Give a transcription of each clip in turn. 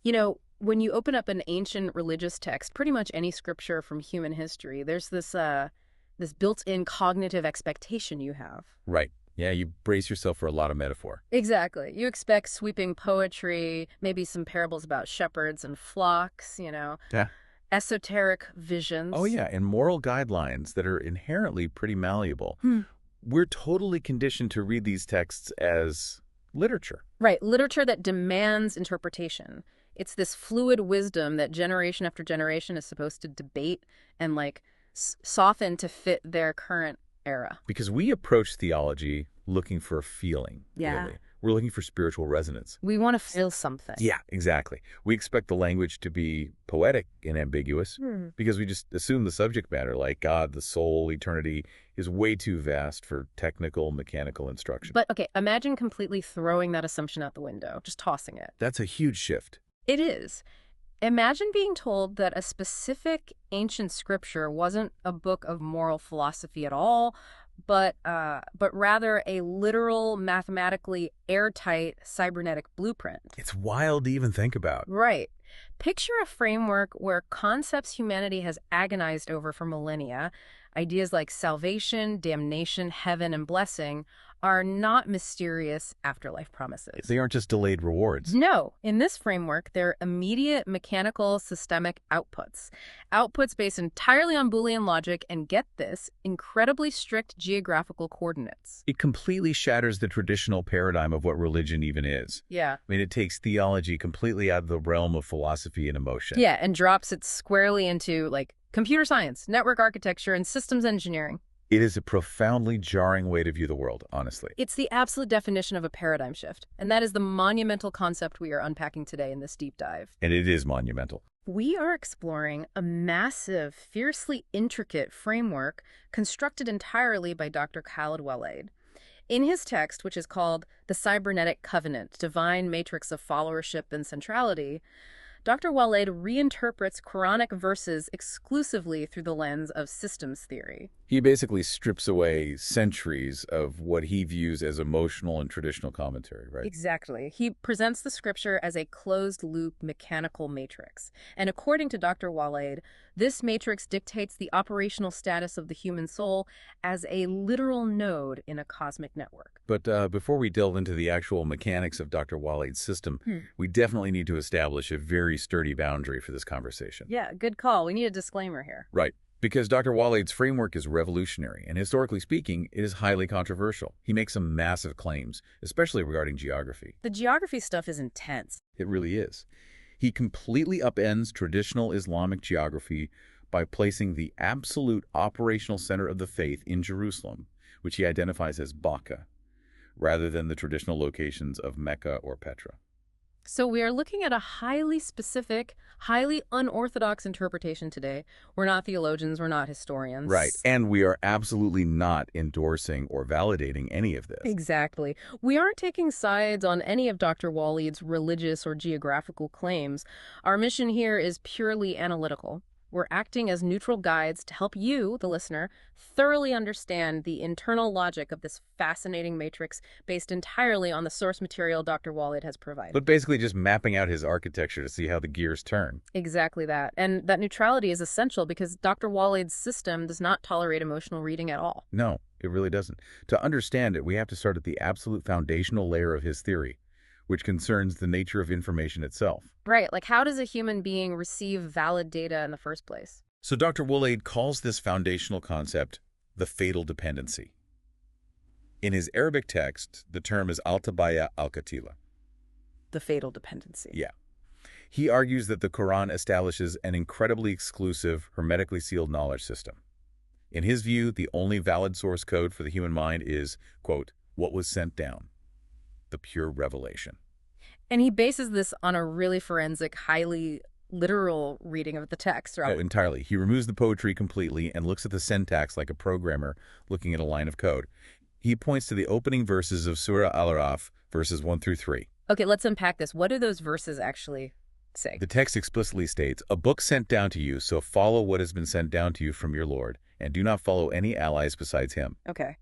You know, when you open up an ancient religious text, pretty much any scripture from human history, there's this built-in cognitive expectation you have. Right. Yeah, you brace yourself for a lot of metaphor. Exactly. You expect sweeping poetry, maybe some parables about shepherds and flocks, Yeah. esoteric visions. Oh, yeah, and moral guidelines that are inherently pretty malleable. Hmm. We're totally conditioned to read these texts as literature. Right. Literature that demands interpretation. It's this fluid wisdom that generation after generation is supposed to debate and soften to fit their current era. Because we approach theology looking for a feeling, Yeah. really. We're looking for spiritual resonance. We want to feel something. Yeah, exactly. We expect the language to be poetic and ambiguous because we just assume the subject matter, like God, the soul, eternity, is way too vast for technical, mechanical instruction. But, okay, imagine completely throwing that assumption out the window, just tossing it. That's a huge shift. It is. Imagine being told that a specific ancient scripture wasn't a book of moral philosophy at all, but rather a literal, mathematically airtight cybernetic blueprint. It's wild to even think about. Right. Picture a framework where concepts humanity has agonized over for millennia, ideas like salvation, damnation, heaven, and blessing, are not mysterious afterlife promises. They aren't just delayed rewards. No. In this framework, they're immediate mechanical systemic outputs. Outputs based entirely on Boolean logic and, get this, incredibly strict geographical coordinates. It completely shatters the traditional paradigm of what religion even is. Yeah. I mean, it takes theology completely out of the realm of philosophy and emotion. Yeah, and drops it squarely into, computer science, network architecture, and systems engineering. It is a profoundly jarring way to view the world, honestly. It's the absolute definition of a paradigm shift, and that is the monumental concept we are unpacking today in this deep dive. And it is monumental. We are exploring a massive, fiercely intricate framework constructed entirely by Dr. Khaled Waleed. In his text, which is called The Cybernetic Covenant, Divine Matrix of Followership and Centrality, Dr. Waleed reinterprets Quranic verses exclusively through the lens of systems theory. He basically strips away centuries of what he views as emotional and traditional commentary, right? Exactly. He presents the scripture as a closed-loop mechanical matrix. And according to Dr. Waleed, this matrix dictates the operational status of the human soul as a literal node in a cosmic network. But before we delve into the actual mechanics of Dr. Waleed's system, we definitely need to establish a very sturdy boundary for this conversation. Yeah, good call. We need a disclaimer here. Right. Because Dr. Waleed's framework is revolutionary, and historically speaking, it is highly controversial. He makes some massive claims, especially regarding geography. The geography stuff is intense. It really is. He completely upends traditional Islamic geography by placing the absolute operational center of the faith in Jerusalem, which he identifies as Baka, rather than the traditional locations of Mecca or Petra. So we are looking at a highly specific, highly unorthodox interpretation today. We're not theologians, we're not historians. Right, and we are absolutely not endorsing or validating any of this. Exactly. We aren't taking sides on any of Dr. Waleed's religious or geographical claims. Our mission here is purely analytical. We're acting as neutral guides to help you, the listener, thoroughly understand the internal logic of this fascinating matrix based entirely on the source material Dr. Waleed has provided. But basically just mapping out his architecture to see how the gears turn. Exactly that. And that neutrality is essential because Dr. Waleed's system does not tolerate emotional reading at all. No, it really doesn't. To understand it, we have to start at the absolute foundational layer of his theory, which concerns the nature of information itself. Right, how does a human being receive valid data in the first place? So Dr. Waleed calls this foundational concept the fatal dependency. In his Arabic text, the term is al-tabaya al-katila. The fatal dependency. Yeah. He argues that the Quran establishes an incredibly exclusive, hermetically sealed knowledge system. In his view, the only valid source code for the human mind is, quote, what was sent down, the pure revelation. And he bases this on a really forensic, highly literal reading of the text, right? Oh, entirely. He removes the poetry completely and looks at the syntax like a programmer looking at a line of code. He points to the opening verses of Surah Al-Araf, verses 1 through 3. Okay, let's unpack this. What do those verses actually say? The text explicitly states, a book sent down to you, so follow what has been sent down to you from your Lord, and do not follow any allies besides him. Okay.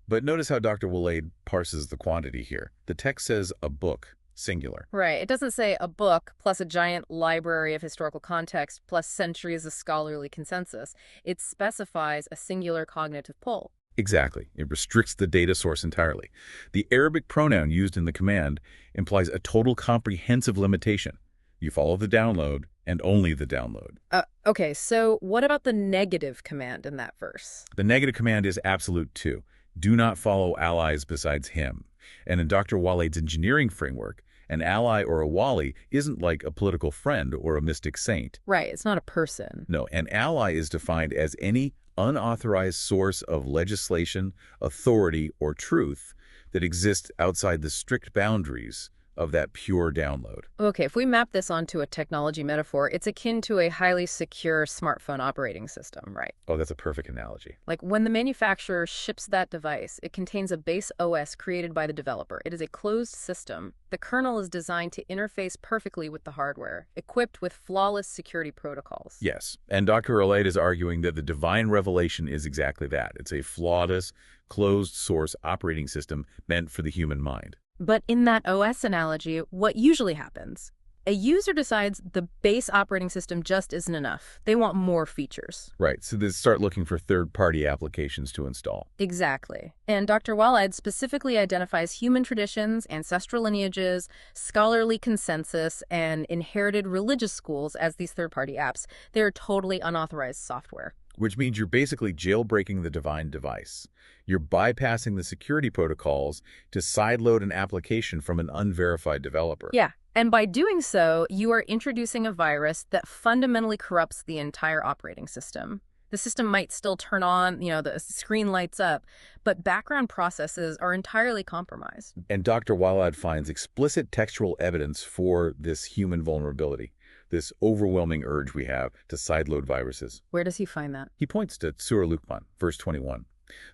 But notice how Dr. Waleed parses the quantity here. The text says a book singular. Right. It doesn't say a book plus a giant library of historical context plus centuries of scholarly consensus. It specifies a singular cognitive pull. Exactly. It restricts the data source entirely. The Arabic pronoun used in the command implies a total comprehensive limitation. You follow the download and only the download. Okay, so what about the negative command in that verse? The negative command is absolute too. Do not follow allies besides him. And in Dr. Waleed's engineering framework, an ally or a wali isn't like a political friend or a mystic saint. Right, it's not a person. No, an ally is defined as any unauthorized source of legislation, authority, or truth that exists outside the strict boundaries of that pure download. Okay, if we map this onto a technology metaphor, it's akin to a highly secure smartphone operating system, right? Oh, that's a perfect analogy. Like when the manufacturer ships that device, it contains a base OS created by the developer. It is a closed system. The kernel is designed to interface perfectly with the hardware, equipped with flawless security protocols. Yes, and Dr. Waleed is arguing that the divine revelation is exactly that. It's a flawless, closed-source operating system meant for the human mind. But in that OS analogy, what usually happens? A user decides the base operating system just isn't enough. They want more features. Right, so they start looking for third-party applications to install. Exactly. And Dr. Waleed specifically identifies human traditions, ancestral lineages, scholarly consensus, and inherited religious schools as these third-party apps. They're totally unauthorized software. Which means you're basically jailbreaking the divine device. You're bypassing the security protocols to sideload an application from an unverified developer. Yeah, and by doing so, you are introducing a virus that fundamentally corrupts the entire operating system. The system might still turn on, the screen lights up, but background processes are entirely compromised. And Dr. Waleed finds explicit textual evidence for this human vulnerability, this overwhelming urge we have to sideload viruses. Where does he find that? He points to Surah Luqman, verse 21.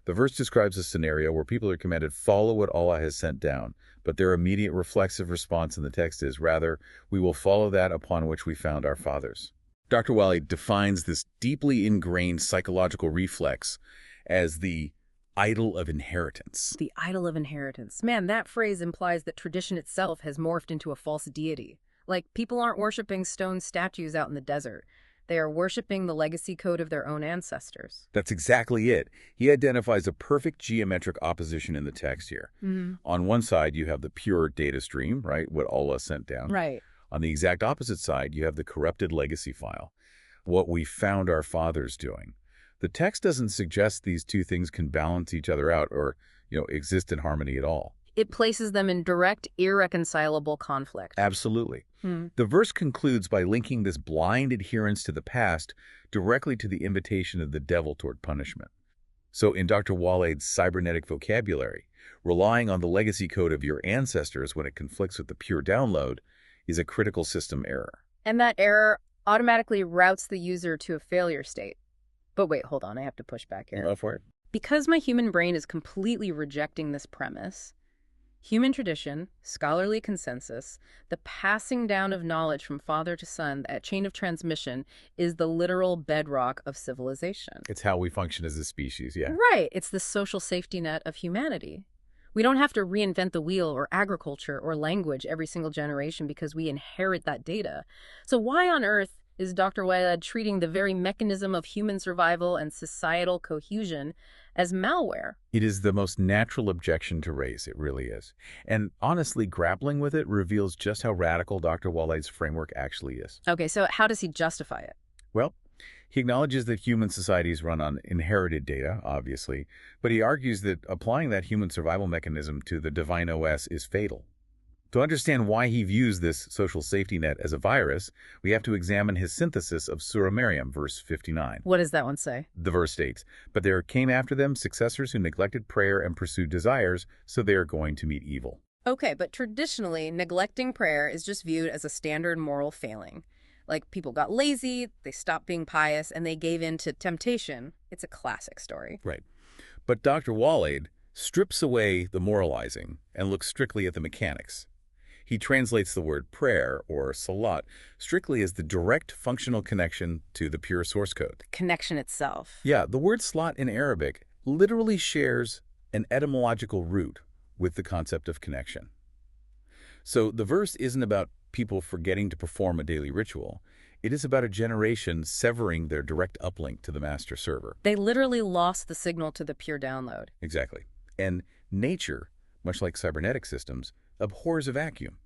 The verse describes a scenario where people are commanded, follow what Allah has sent down, but their immediate reflexive response in the text is, rather, we will follow that upon which we found our fathers. Dr. Waleed defines this deeply ingrained psychological reflex as the idol of inheritance. The idol of inheritance. Man, that phrase implies that tradition itself has morphed into a false deity. Like, people aren't worshiping stone statues out in the desert. They are worshiping the legacy code of their own ancestors. That's exactly it. He identifies a perfect geometric opposition in the text here. On one side, you have the pure data stream, right, what Allah sent down. Right. On the exact opposite side, you have the corrupted legacy file, what we found our fathers doing. The text doesn't suggest these two things can balance each other out or, exist in harmony at all. It places them in direct, irreconcilable conflict. Absolutely. The verse concludes by linking this blind adherence to the past directly to the invitation of the devil toward punishment. So in Dr. Waleed's cybernetic vocabulary, relying on the legacy code of your ancestors when it conflicts with the pure download is a critical system error. And that error automatically routes the user to a failure state. But wait, hold on, I have to push back here. Go for it. Because my human brain is completely rejecting this premise, human tradition, scholarly consensus, the passing down of knowledge from father to son, that chain of transmission, is the literal bedrock of civilization. It's how we function as a species, yeah. Right. It's the social safety net of humanity. We don't have to reinvent the wheel or agriculture or language every single generation because we inherit that data. So why on earth is Dr. Waleed treating the very mechanism of human survival and societal cohesion as malware? It is the most natural objection to raise, it really is. And honestly, grappling with it reveals just how radical Dr. Waleed's framework actually is. Okay, so how does he justify it? Well, he acknowledges that human societies run on inherited data, obviously, but he argues that applying that human survival mechanism to the divine OS is fatal. To understand why he views this social safety net as a virus, we have to examine his synthesis of Surah Maryam, verse 59. What does that one say? The verse states, "But there came after them successors who neglected prayer and pursued desires, so they are going to meet evil." Okay, but traditionally, neglecting prayer is just viewed as a standard moral failing. Like, people got lazy, they stopped being pious, and they gave in to temptation. It's a classic story. Right. But Dr. Waleed strips away the moralizing and looks strictly at the mechanics. He translates the word prayer, or salat, strictly as the direct functional connection to the pure source code. The connection itself. Yeah, the word salat in Arabic literally shares an etymological root with the concept of connection. So the verse isn't about people forgetting to perform a daily ritual. It is about a generation severing their direct uplink to the master server. They literally lost the signal to the pure download. Exactly. And nature, much like cybernetic systems, abhors a vacuum.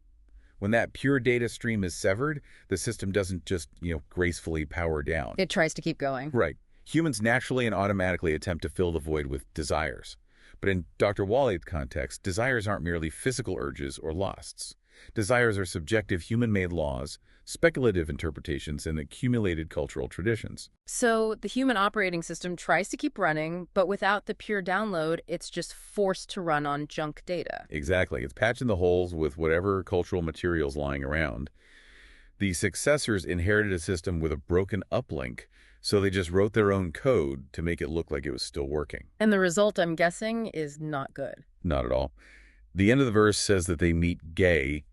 When that pure data stream is severed, the system doesn't just, gracefully power down. It tries to keep going. Right. Humans naturally and automatically attempt to fill the void with desires. But in Dr. Waleed's context, desires aren't merely physical urges or lusts. Desires are subjective human-made laws, speculative interpretations, and accumulated cultural traditions. So the human operating system tries to keep running, but without the pure download, it's just forced to run on junk data. Exactly. It's patching the holes with whatever cultural materials lying around. The successors inherited a system with a broken uplink, so they just wrote their own code to make it look like it was still working. And the result, I'm guessing, is not good. Not at all. The end of the verse says that they meet gay,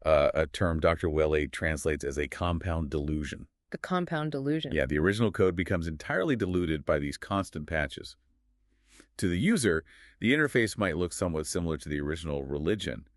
a term Dr. Waleed translates as a compound delusion. The compound delusion. Yeah, the original code becomes entirely diluted by these constant patches. To the user, the interface might look somewhat similar to the original religion,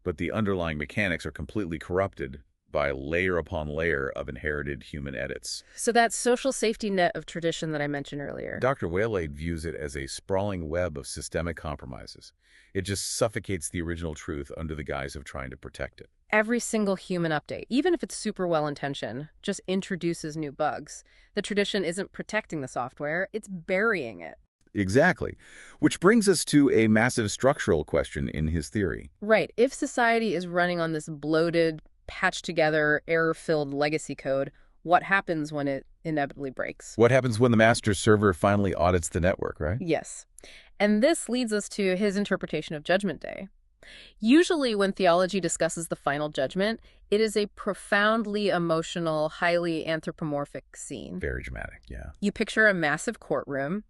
but the underlying mechanics are completely corrupted by layer upon layer of inherited human edits. So that social safety net of tradition that I mentioned earlier. Dr. Waleed views it as a sprawling web of systemic compromises. It just suffocates the original truth under the guise of trying to protect it. Every single human update, even if it's super well-intentioned, just introduces new bugs. The tradition isn't protecting the software, it's burying it. Exactly. Which brings us to a massive structural question in his theory. Right. If society is running on this bloated, patched-together, error-filled legacy code, what happens when it inevitably breaks? What happens when the master server finally audits the network, right? Yes. And this leads us to his interpretation of Judgment Day. Usually when theology discusses the final judgment, it is a profoundly emotional, highly anthropomorphic scene. Very dramatic, yeah. You picture a massive courtroom.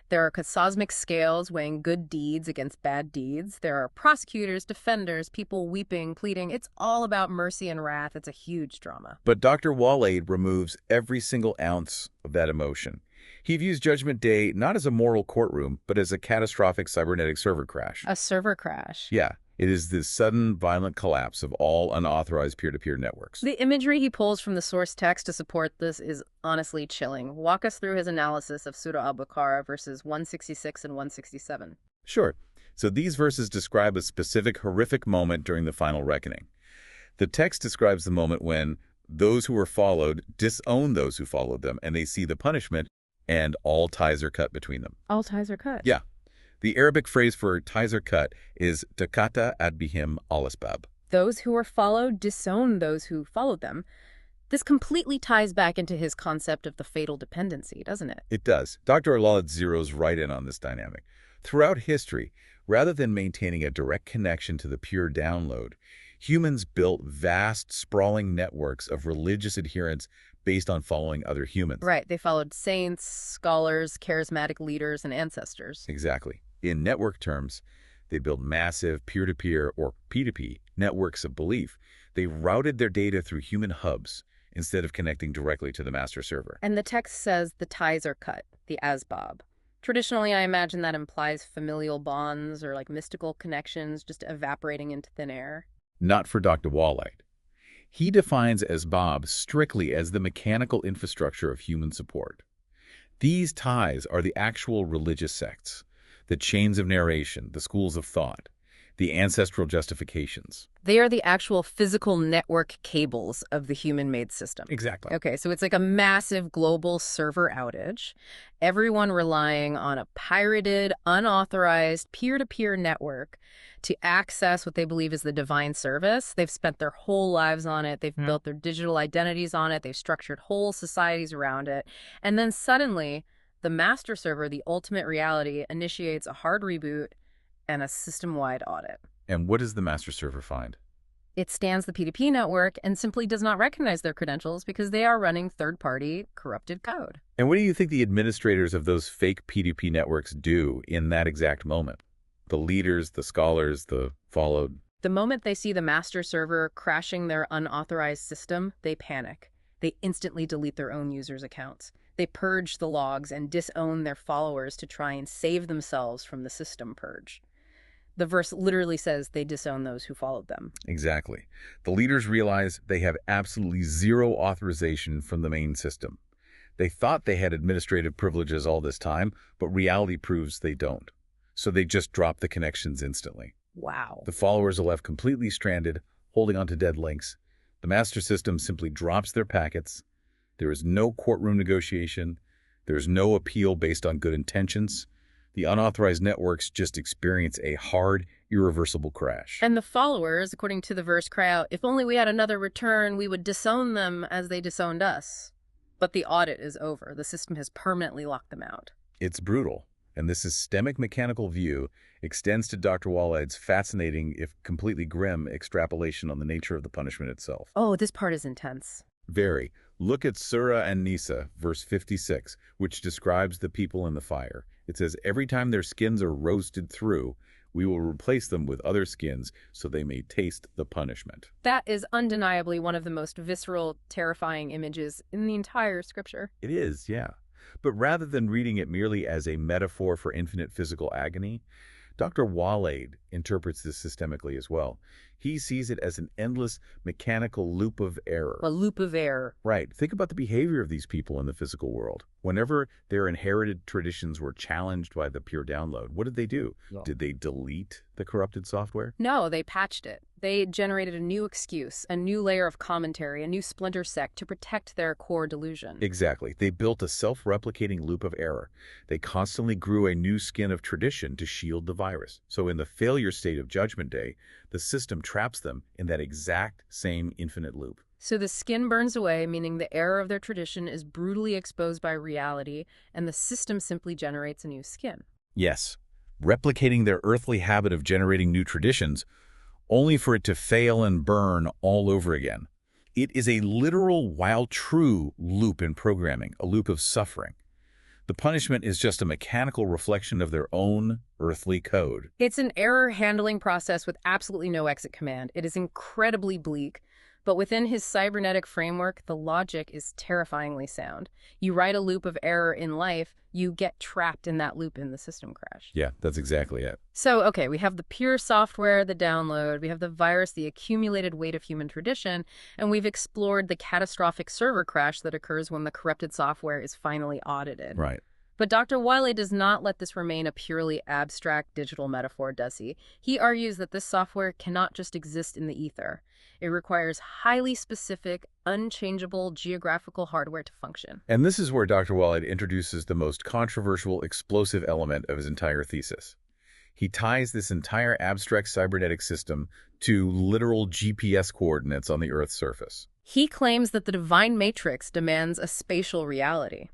There are cosmic scales weighing good deeds against bad deeds. There are prosecutors, defenders, people weeping, pleading. It's all about mercy and wrath. It's a huge drama. But Dr. Waleed removes every single ounce of that emotion. He views Judgment Day not as a moral courtroom, but as a catastrophic cybernetic server crash. A server crash. Yeah. It is the sudden, violent collapse of all unauthorized peer-to-peer networks. The imagery he pulls from the source text to support this is honestly chilling. Walk us through his analysis of Surah al-Baqarah verses 166 and 167. Sure. So these verses describe a specific horrific moment during the final reckoning. The text describes the moment when those who were followed disown those who followed them, and they see the punishment, and all ties are cut between them. All ties are cut? Yeah. The Arabic phrase for ties are cut is takata ad bihim al-asbab. Those who were followed disown those who followed them. This completely ties back into his concept of the fatal dependency, doesn't it? It does. Dr. Waleed zeroes right in on this dynamic. Throughout history, rather than maintaining a direct connection to the pure download, humans built vast, sprawling networks of religious adherence based on following other humans. Right. They followed saints, scholars, charismatic leaders, and ancestors. Exactly. In network terms, they built massive peer-to-peer or P2P networks of belief. They routed their data through human hubs instead of connecting directly to the master server. And the text says the ties are cut, the asbab. Traditionally, I imagine that implies familial bonds or like mystical connections just evaporating into thin air. Not for Dr. Waleed. He defines asbab strictly as the mechanical infrastructure of human support. These ties are the actual religious sects, the chains of narration, the schools of thought, the ancestral justifications. They are the actual physical network cables of the human-made system. Exactly. Okay, so it's like a massive global server outage, everyone relying on a pirated, unauthorized, peer-to-peer network to access what they believe is the divine service. They've spent their whole lives on it. They've built their digital identities on it. They've structured whole societies around it. And then suddenly, the master server, the ultimate reality, initiates a hard reboot and a system-wide audit. And what does the master server find? It scans the P2P network and simply does not recognize their credentials because they are running third-party corrupted code. And what do you think the administrators of those fake P2P networks do in that exact moment? The leaders, the scholars, the followed? The moment they see the master server crashing their unauthorized system, they panic. They instantly delete their own users' accounts. They purge the logs and disown their followers to try and save themselves from the system purge. The verse literally says they disown those who followed them. Exactly. The leaders realize they have absolutely zero authorization from the main system. They thought they had administrative privileges all this time, but reality proves they don't. So they just drop the connections instantly. Wow. The followers are left completely stranded, holding onto dead links. The master system simply drops their packets. There is no courtroom negotiation. There is no appeal based on good intentions. The unauthorized networks just experience a hard, irreversible crash. And the followers, according to the verse, cry out, "If only we had another return, we would disown them as they disowned us." But the audit is over. The system has permanently locked them out. It's brutal. And this systemic mechanical view extends to Dr. Waleed's fascinating, if completely grim, extrapolation on the nature of the punishment itself. Oh, this part is intense. Very. Look at Surah An-Nisa, verse 56, which describes the people in the fire. It says, every time their skins are roasted through, we will replace them with other skins so they may taste the punishment. That is undeniably one of the most visceral, terrifying images in the entire scripture. It is, yeah. But rather than reading it merely as a metaphor for infinite physical agony, Dr. Waleed interprets this systemically as well. He sees it as an endless mechanical loop of error. A loop of error. Right. Think about the behavior of these people in the physical world. Whenever their inherited traditions were challenged by the pure download, what did they do? No. Did they delete the corrupted software? No, they patched it. They generated a new excuse, a new layer of commentary, a new splinter sect to protect their core delusion. Exactly. They built a self-replicating loop of error. They constantly grew a new skin of tradition to shield the virus. So in the failure state of Judgment Day, the system traps them in that exact same infinite loop. So the skin burns away, meaning the error of their tradition is brutally exposed by reality, and the system simply generates a new skin. Yes, replicating their earthly habit of generating new traditions, only for it to fail and burn all over again. It is a literal, while true, loop in programming, a loop of suffering. The punishment is just a mechanical reflection of their own earthly code. It's an error handling process with absolutely no exit command. It is incredibly bleak, but within his cybernetic framework, the logic is terrifyingly sound. You write a loop of error in life, you get trapped in that loop in the system crash. Yeah, that's exactly it. So, okay, we have the pure software, the download, we have the virus, the accumulated weight of human tradition, and we've explored the catastrophic server crash that occurs when the corrupted software is finally audited. Right. But Dr. Waleed does not let this remain a purely abstract digital metaphor, does he? He argues that this software cannot just exist in the ether. It requires highly specific, unchangeable geographical hardware to function. And this is where Dr. Waleed introduces the most controversial, explosive element of his entire thesis. He ties this entire abstract cybernetic system to literal GPS coordinates on the Earth's surface. He claims that the divine matrix demands a spatial reality.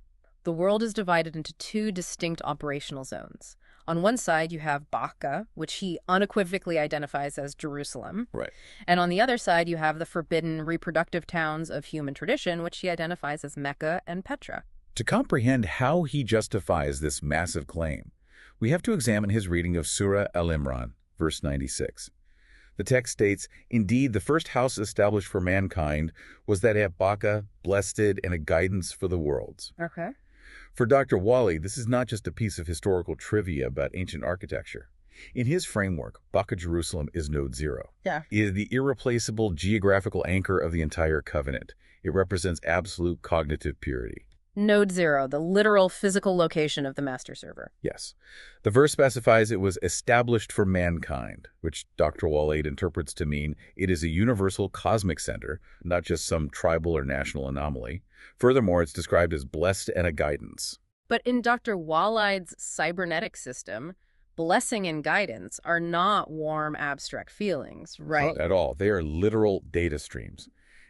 The world is divided into two distinct operational zones. On one side, you have Baka, which he unequivocally identifies as Jerusalem. Right. And on the other side, you have the forbidden reproductive towns of human tradition, which he identifies as Mecca and Petra. To comprehend how he justifies this massive claim, we have to examine his reading of Surah Al-Imran, verse 96. The text states, "Indeed, the first house established for mankind was that at Baka, blessed and a guidance for the worlds." Okay. For Dr. Waleed, this is not just a piece of historical trivia about ancient architecture. In his framework, Baka Jerusalem is node 0. Yeah. It is the irreplaceable geographical anchor of the entire covenant. It represents absolute cognitive purity. Node 0, the literal physical location of the master server. Yes. The verse specifies it was established for mankind, which Dr. Waleed interprets to mean it is a universal cosmic center, not just some tribal or national anomaly. Furthermore, it's described as blessed and a guidance. But in Dr. Waleed's cybernetic system, blessing and guidance are not warm, abstract feelings, right? Not at all. They are literal data streams.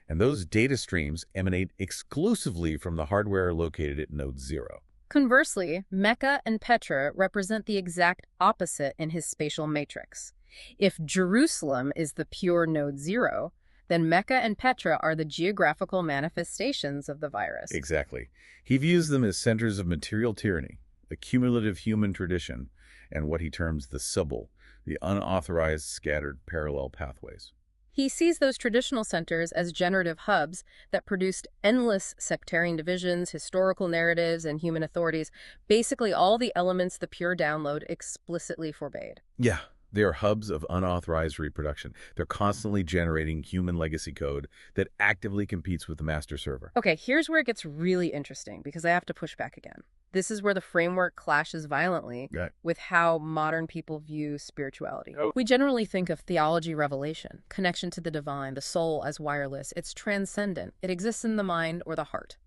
And those data streams emanate exclusively from the hardware located at node 0. Conversely, Mecca and Petra represent the exact opposite in his spatial matrix. If Jerusalem is the pure node 0, then Mecca and Petra are the geographical manifestations of the virus. Exactly. He views them as centers of material tyranny, a cumulative human tradition, and what he terms the subble, the unauthorized, scattered parallel pathways. He sees those traditional centers as generative hubs that produced endless sectarian divisions, historical narratives, and human authorities, basically all the elements the pure download explicitly forbade. Yeah, They are hubs of unauthorized reproduction. They're constantly generating human legacy code that actively competes with the master server. Okay, here's where it gets really interesting because I have to push back again. This is where the framework clashes violently with how modern people view spirituality. We generally think of theology revelation, connection to the divine, the soul as wireless. It's transcendent. It exists in the mind or the heart.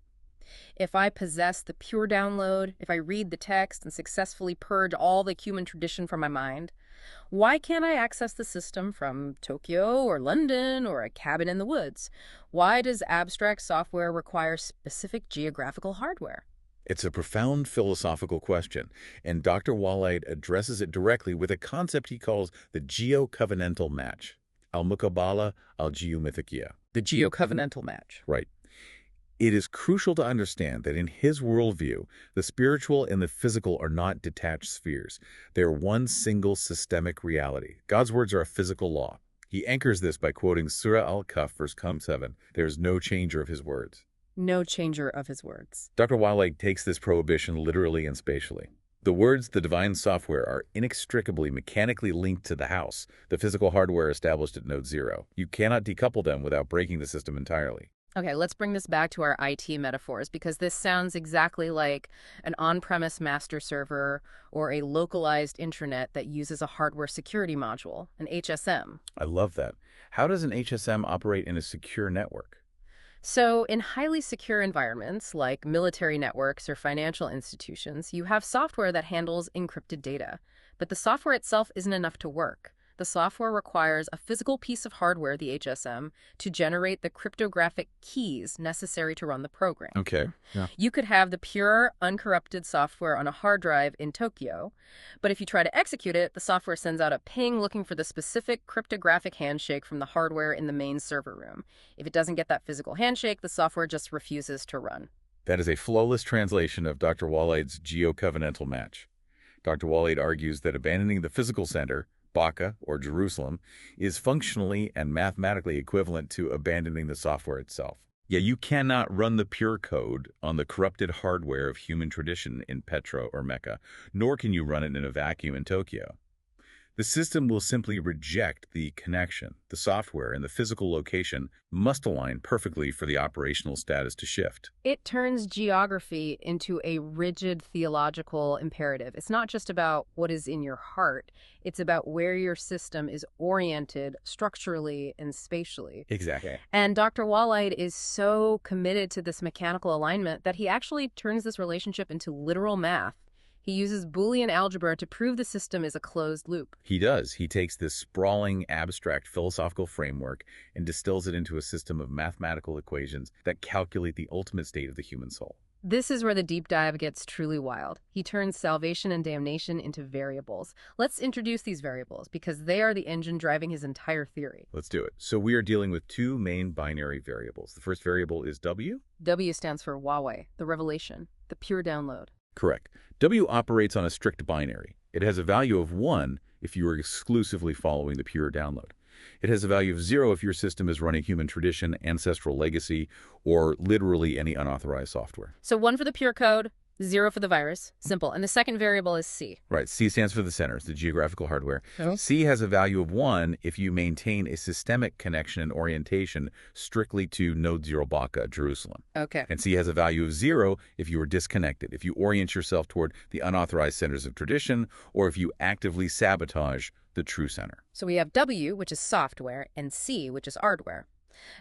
If I possess the pure download, if I read the text and successfully purge all the human tradition from my mind, why can't I access the system from Tokyo or London or a cabin in the woods? Why does abstract software require specific geographical hardware? It's a profound philosophical question, and Dr. Waleed addresses it directly with a concept he calls the geo-covenantal match. Al-Muqabala al-Geomythikia. The geo-covenantal match. Right. It is crucial to understand that in his worldview, the spiritual and the physical are not detached spheres. They are one single systemic reality. God's words are a physical law. He anchors this by quoting Surah Al-Kahf, verse 7. There is no changer of his words. No changer of his words. Dr. Waleed takes this prohibition literally and spatially. The words, the divine software, are inextricably mechanically linked to the house, the physical hardware established at node 0. You cannot decouple them without breaking the system entirely. Okay, let's bring this back to our IT metaphors because this sounds exactly like an on-premise master server or a localized intranet that uses a hardware security module, an HSM. I love that. How does an HSM operate in a secure network? So in highly secure environments like military networks or financial institutions, you have software that handles encrypted data. But the software itself isn't enough to work. The software requires a physical piece of hardware, the HSM, to generate the cryptographic keys necessary to run the program. Okay. Yeah. You could have the pure, uncorrupted software on a hard drive in Tokyo, but if you try to execute it, the software sends out a ping looking for the specific cryptographic handshake from the hardware in the main server room. If it doesn't get that physical handshake, the software just refuses to run. That is a flawless translation of Dr. Waleed's geo-covenantal match. Dr. Waleed argues that abandoning the physical center, Baka, or Jerusalem, is functionally and mathematically equivalent to abandoning the software itself. Yeah, you cannot run the pure code on the corrupted hardware of human tradition in Petra or Mecca, nor can you run it in a vacuum in Tokyo. The system will simply reject the connection. The software and the physical location must align perfectly for the operational status to shift. It turns geography into a rigid theological imperative. It's not just about what is in your heart. It's about where your system is oriented structurally and spatially. Exactly. And Dr. Waleed is so committed to this mechanical alignment that he actually turns this relationship into literal math. He uses Boolean algebra to prove the system is a closed loop. He does. He takes this sprawling, abstract philosophical framework and distills it into a system of mathematical equations that calculate the ultimate state of the human soul. This is where the deep dive gets truly wild. He turns salvation and damnation into variables. Let's introduce these variables because they are the engine driving his entire theory. Let's do it. So we are dealing with two main binary variables. The first variable is W. W stands for Huawei, the revelation, the pure download. Correct. W operates on a strict binary. It has a value of 1 if you are exclusively following the pure download. It has a value of 0 if your system is running human tradition, ancestral legacy, or literally any unauthorized software. So 1 for the pure code, 0 for the virus. Simple. And the second variable is C. Right. C stands for the center, the geographical hardware. Oh. C has a value of 1 if you maintain a systemic connection and orientation strictly to node 0 Baka, Jerusalem. Okay. And C has a value of 0 if you are disconnected, if you orient yourself toward the unauthorized centers of tradition, or if you actively sabotage the true center. So we have W, which is software, and C, which is hardware.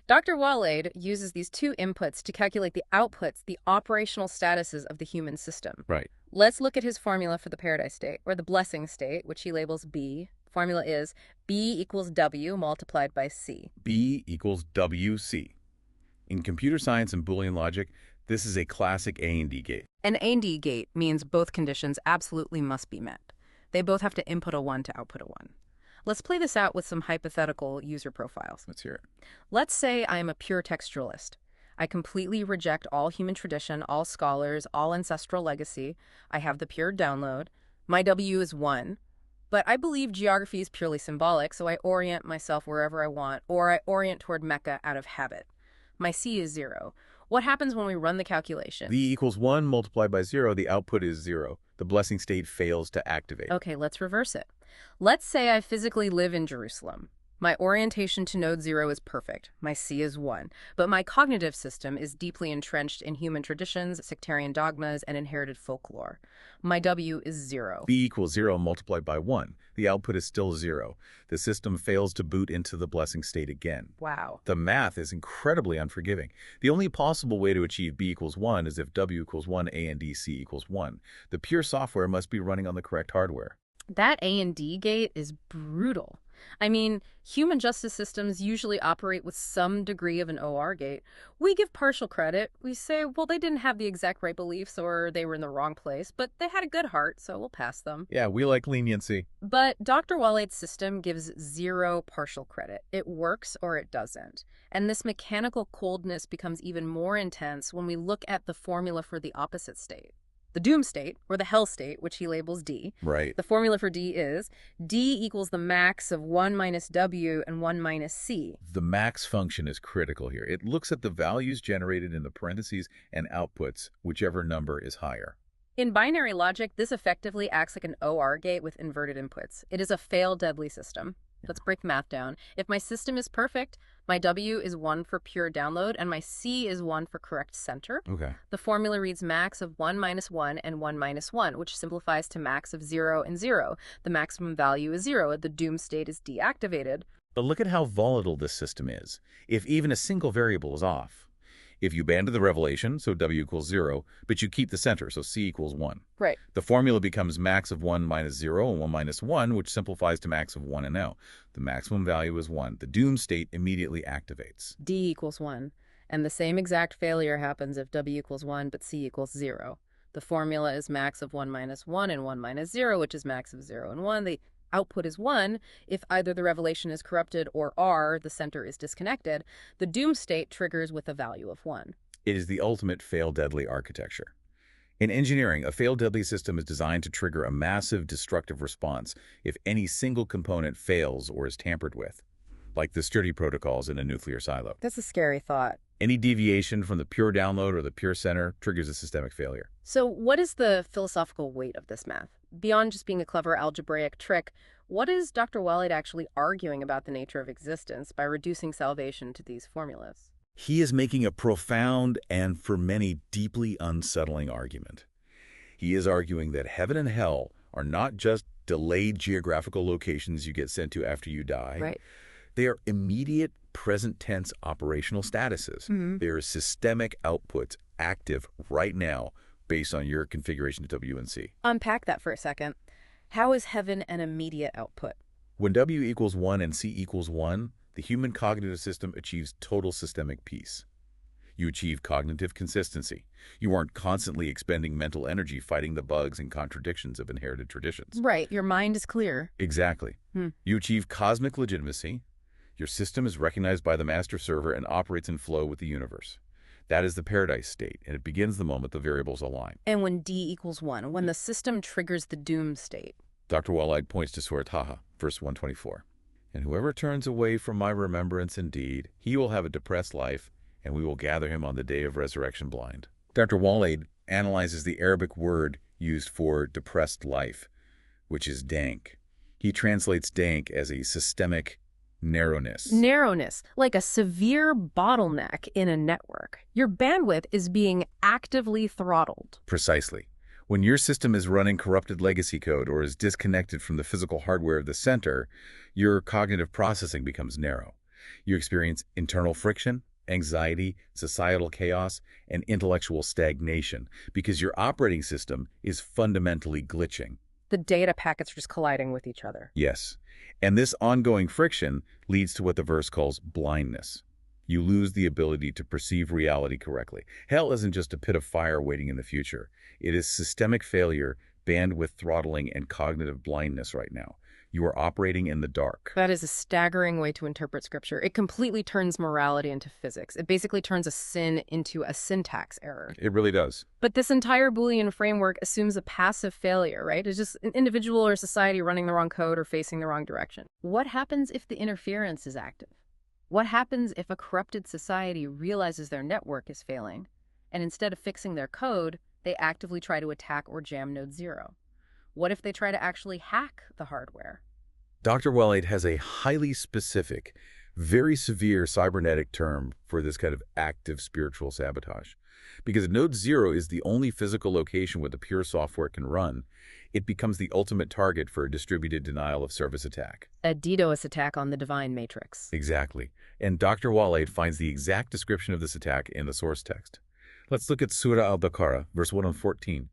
Dr. Waleed uses these two inputs to calculate the outputs, the operational statuses of the human system. Right. Let's look at his formula for the paradise state, or the blessing state, which he labels B. Formula is B equals W multiplied by C. B equals WC. In computer science and Boolean logic, this is a classic A and D gate. An A and D gate means both conditions absolutely must be met. They both have to input a 1 to output a 1. Let's play this out with some hypothetical user profiles. Let's hear it. Let's say I am a pure textualist. I completely reject all human tradition, all scholars, all ancestral legacy. I have the pure download. My W is 1. But I believe geography is purely symbolic, so I orient myself wherever I want, or I orient toward Mecca out of habit. My C is 0. What happens when we run the calculation? V equals 1 multiplied by 0. The output is 0. The blessing state fails to activate. Okay, let's reverse it. Let's say I physically live in Jerusalem. My orientation to node 0 is perfect. My C is 1. But my cognitive system is deeply entrenched in human traditions, sectarian dogmas, and inherited folklore. My W is 0. B equals 0 multiplied by 1. The output is still 0. The system fails to boot into the blessing state again. Wow. The math is incredibly unforgiving. The only possible way to achieve B equals 1 is if W equals 1, A and D, C equals 1. The pure software must be running on the correct hardware. That A and D gate is brutal. I mean, human justice systems usually operate with some degree of an OR gate. We give partial credit. We say, well, they didn't have the exact right beliefs or they were in the wrong place, but they had a good heart, so we'll pass them. Yeah, we like leniency. But Dr. Waleed's system gives 0 partial credit. It works or it doesn't. And this mechanical coldness becomes even more intense when we look at the formula for the opposite state. The doom state, or the hell state, which he labels D. Right. The formula for D is D equals the max of 1 minus W and 1 minus C. The max function is critical here. It looks at the values generated in the parentheses and outputs, whichever number is higher. In binary logic, this effectively acts like an OR gate with inverted inputs. It is a fail-deadly system. Let's break math down. If my system is perfect, my W is 1 for pure download, and my C is 1 for correct center. Okay. The formula reads max of 1 minus 1 and 1 minus 1, which simplifies to max of 0 and 0. The maximum value is 0. The doom state is deactivated. But look at how volatile this system is. If even a single variable is off. If you abandon the revelation, so W equals 0, but you keep the center, so C equals 1. Right. The formula becomes max of 1 minus 0 and 1 minus 1, which simplifies to max of 1 and L. The maximum value is 1. The doom state immediately activates. D equals 1. And the same exact failure happens if W equals 1, but C equals 0. The formula is max of 1 minus 1 and 1 minus 0, which is max of 0 and 1. The output is 1 if either the revelation is corrupted or R, the center is disconnected. The doom state triggers with a value of 1. It is the ultimate fail-deadly architecture. In engineering, a fail-deadly system is designed to trigger a massive destructive response if any single component fails or is tampered with, like the security protocols in a nuclear silo. That's a scary thought. Any deviation from the pure download or the pure center triggers a systemic failure. So what is the philosophical weight of this math? Beyond just being a clever algebraic trick, what is Dr. Waleed actually arguing about the nature of existence by reducing salvation to these formulas? He is making a profound and, for many, deeply unsettling argument. He is arguing that heaven and hell are not just delayed geographical locations you get sent to after you die. Right. They are immediate present tense operational statuses. They are systemic outputs active right now based on your configuration of W and C. Unpack that for a second. How is heaven an immediate output? When W equals 1 and C equals 1, the human cognitive system achieves total systemic peace. You achieve cognitive consistency. You aren't constantly expending mental energy fighting the bugs and contradictions of inherited traditions. Right, your mind is clear. Exactly. You achieve cosmic legitimacy. Your system is recognized by the master server and operates in flow with the universe. That is the paradise state, and it begins the moment the variables align. And when D equals 1, when the system triggers the doom state. Dr. Waleed points to Surah Taha, verse 124. And whoever turns away from my remembrance indeed, he will have a depressed life, and we will gather him on the day of resurrection blind. Dr. Waleed analyzes the Arabic word used for depressed life, which is dank. He translates dank as a systemic narrowness. Narrowness, like a severe bottleneck in a network. Your bandwidth is being actively throttled. Precisely. When your system is running corrupted legacy code or is disconnected from the physical hardware of the center, your cognitive processing becomes narrow. You experience internal friction, anxiety, societal chaos, and intellectual stagnation because your operating system is fundamentally glitching. The data packets are just colliding with each other. Yes. And this ongoing friction leads to what the verse calls blindness. You lose the ability to perceive reality correctly. Hell isn't just a pit of fire waiting in the future. It is systemic failure, bandwidth throttling, and cognitive blindness right now. You are operating in the dark. That is a staggering way to interpret scripture. It completely turns morality into physics. It basically turns a sin into a syntax error. It really does. But this entire Boolean framework assumes a passive failure, right? It's just an individual or society running the wrong code or facing the wrong direction. What happens if the interference is active? What happens if a corrupted society realizes their network is failing, and instead of fixing their code, they actively try to attack or jam node 0? What if they try to actually hack the hardware? Dr. Waleed has a highly specific, very severe cybernetic term for this kind of active spiritual sabotage. Because Node 0 is the only physical location where the pure software can run, it becomes the ultimate target for a distributed denial of service attack. A DDoS attack on the divine matrix. Exactly. And Dr. Waleed finds the exact description of this attack in the source text. Let's look at Surah al-Baqarah, verse 114.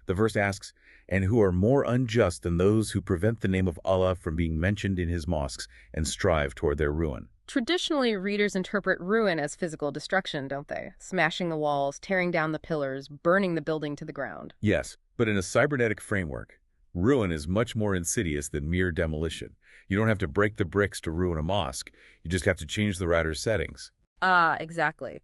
The verse asks, "And who are more unjust than those who prevent the name of Allah from being mentioned in his mosques and strive toward their ruin." Traditionally, readers interpret ruin as physical destruction, don't they? Smashing the walls, tearing down the pillars, burning the building to the ground. Yes, but in a cybernetic framework, ruin is much more insidious than mere demolition. You don't have to break the bricks to ruin a mosque. You just have to change the router's settings. Ah, exactly.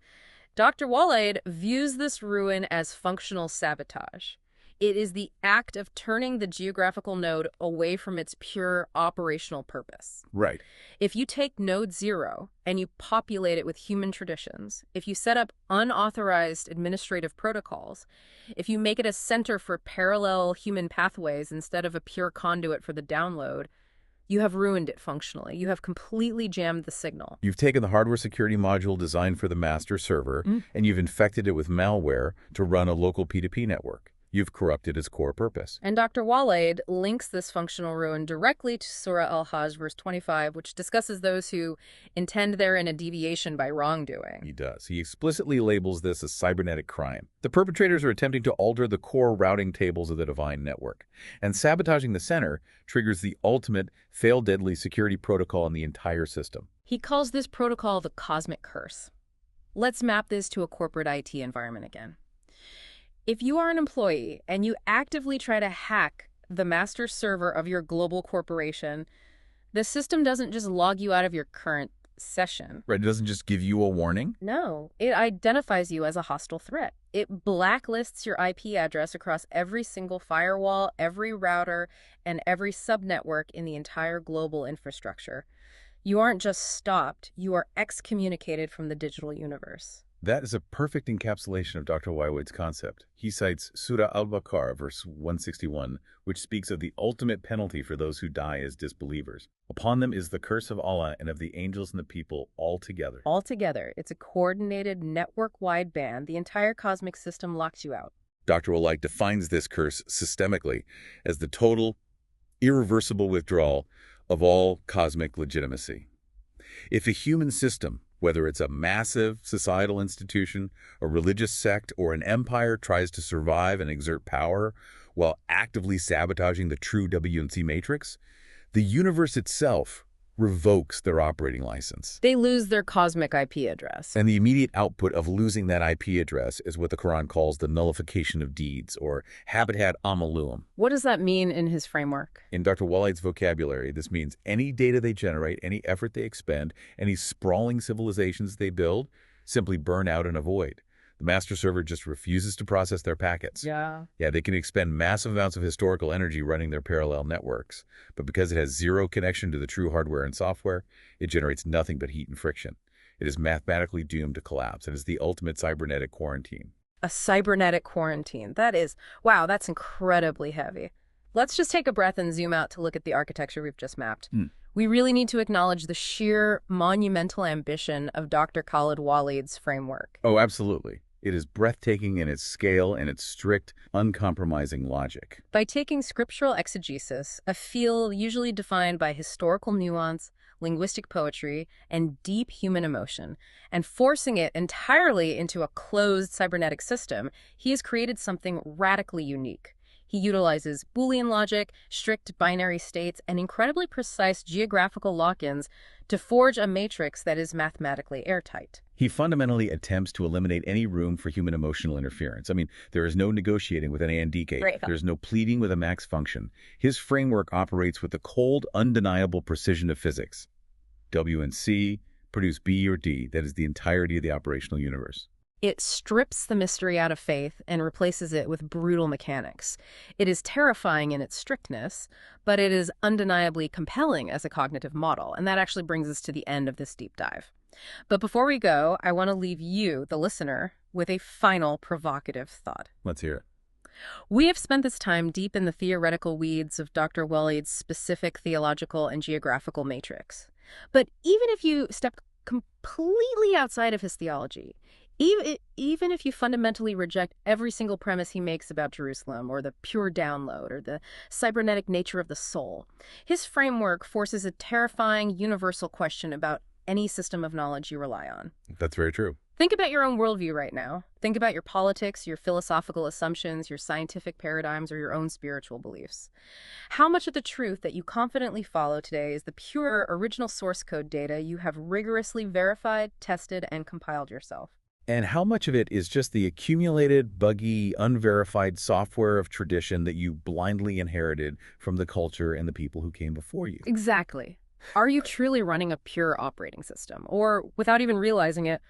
Dr. Waleed views this ruin as functional sabotage. It is the act of turning the geographical node away from its pure operational purpose. Right. If you take node 0 and you populate it with human traditions, if you set up unauthorized administrative protocols, if you make it a center for parallel human pathways instead of a pure conduit for the download, you have ruined it functionally. You have completely jammed the signal. You've taken the hardware security module designed for the master server, and you've infected it with malware to run a local P2P network. You've corrupted its core purpose. And Dr. Waleed links this functional ruin directly to Surah al-Hajj, verse 25, which discusses those who intend therein a deviation by wrongdoing. He does. He explicitly labels this a cybernetic crime. The perpetrators are attempting to alter the core routing tables of the divine network. And sabotaging the center triggers the ultimate fail-deadly security protocol in the entire system. He calls this protocol the cosmic curse. Let's map this to a corporate IT environment again. If you are an employee and you actively try to hack the master server of your global corporation, the system doesn't just log you out of your current session. Right, it doesn't just give you a warning? No, it identifies you as a hostile threat. It blacklists your IP address across every single firewall, every router, and every subnetwork in the entire global infrastructure. You aren't just stopped, you are excommunicated from the digital universe. That is a perfect encapsulation of Dr. Waleed's concept. He cites Surah al-Baqarah, verse 161, which speaks of the ultimate penalty for those who die as disbelievers. Upon them is the curse of Allah and of the angels and the people all together. All together. It's a coordinated, network-wide ban. The entire cosmic system locks you out. Dr. Waleed defines this curse systemically as the total, irreversible withdrawal of all cosmic legitimacy. If a human system, whether it's a massive societal institution, a religious sect, or an empire, tries to survive and exert power while actively sabotaging the true W&C matrix, the universe itself revokes their operating license. They lose their cosmic IP address. And the immediate output of losing that IP address is what the Quran calls the nullification of deeds, or habitat amalum. What does that mean in his framework? In Dr. Waleed's vocabulary, this means any data they generate, any effort they expend, any sprawling civilizations they build, simply burn out and avoid. The master server just refuses to process their packets. Yeah, they can expend massive amounts of historical energy running their parallel networks, but because it has zero connection to the true hardware and software, it generates nothing but heat and friction. It is mathematically doomed to collapse. It is the ultimate cybernetic quarantine. A cybernetic quarantine. Wow, that's incredibly heavy. Let's just take a breath and zoom out to look at the architecture we've just mapped. We really need to acknowledge the sheer monumental ambition of Dr. Khaled Waleed's framework. Oh, absolutely. It is breathtaking in its scale and its strict, uncompromising logic. By taking scriptural exegesis, a field usually defined by historical nuance, linguistic poetry, and deep human emotion, and forcing it entirely into a closed cybernetic system, he has created something radically unique. He utilizes Boolean logic, strict binary states, and incredibly precise geographical lock-ins to forge a matrix that is mathematically airtight. He fundamentally attempts to eliminate any room for human emotional interference. I mean, there is no negotiating with an AND gate. Right. There's no pleading with a max function. His framework operates with the cold, undeniable precision of physics. W and C produce B or D. That is the entirety of the operational universe. It strips the mystery out of faith and replaces it with brutal mechanics. It is terrifying in its strictness, but it is undeniably compelling as a cognitive model, and that actually brings us to the end of this deep dive. But before we go, I want to leave you, the listener, with a final provocative thought. Let's hear it. We have spent this time deep in the theoretical weeds of Dr. Waleed's specific theological and geographical matrix. But even if you step completely outside of his theology, even if you fundamentally reject every single premise he makes about Jerusalem or the pure download or the cybernetic nature of the soul, his framework forces a terrifying universal question about any system of knowledge you rely on. That's very true. Think about your own worldview right now. Think about your politics, your philosophical assumptions, your scientific paradigms, or your own spiritual beliefs. How much of the truth that you confidently follow today is the pure original source code data you have rigorously verified, tested, and compiled yourself? And how much of it is just the accumulated, buggy, unverified software of tradition that you blindly inherited from the culture and the people who came before you? Exactly. Are you truly running a pure operating system? Or, without even realizing it,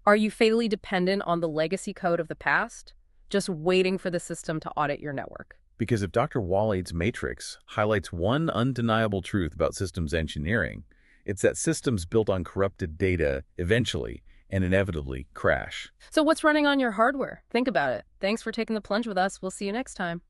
are you fatally dependent on the legacy code of the past, just waiting for the system to audit your network? Because if Dr. Waleed's matrix highlights one undeniable truth about systems engineering, it's that systems built on corrupted data eventually and inevitably crash. So what's running on your hardware? Think about it. Thanks for taking the plunge with us. We'll see you next time.